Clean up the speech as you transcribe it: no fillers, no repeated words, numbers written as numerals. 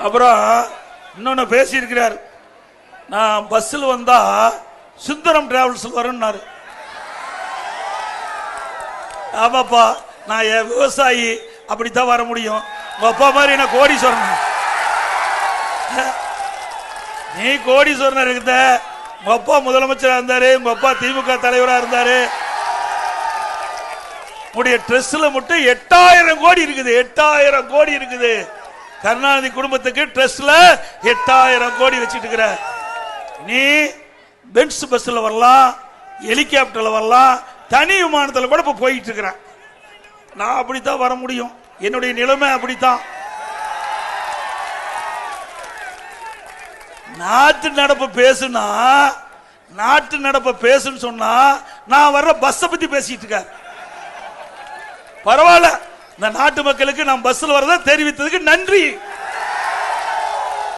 அப்புறம் இன்னொன்னு பேசியிருக்கிறார், நான் பஸ்ஸில் வந்தா சுந்தரம் டிராவல்ஸ் வரும்னாரு. ஆமாப்பா, நான் என் விவசாயி, அப்படித்தான் வர முடியும். உங்க அப்பா மாதிரி என்ன கோடீஸ்வரன், நீ கோடீஸ்வரன் இருந்த. உங்க அப்பா முதலமைச்சரா இருந்தாரு, உங்க அப்பா திமுக தலைவரா இருந்தாரு. உடைய ட்ரெஸ்ல மட்டும் 8000 கோடி இருக்குது. 8000 கோடி இருக்குது. கருணாநிதி குடும்பத்துக்கு ட்ரெஸ்ல 8000 கோடி வச்சிட்டு இருக்கிற. நீ பென்ஸ் பஸ்ல வரலாம், ஹெலிகாப்டர்ல வரலாம், தனி விமானத்தில் கூட இப்ப போயிட்டு இருக்கிற. நான் அப்படித்தான் வர முடியும். என்னுடைய நிலைமை அப்படித்தான். நாட்டு நடப்பு பேசுனா, நாட்டு நடப்பு பேசுன்னு சொன்னா நான் வர்ற பஸ் பத்தி பேசிட்டு இருக்க. பரவாயில்ல, இந்த நாட்டு மக்களுக்கு நான் பஸ்ல வரத தெரிவித்ததுக்கு நன்றி.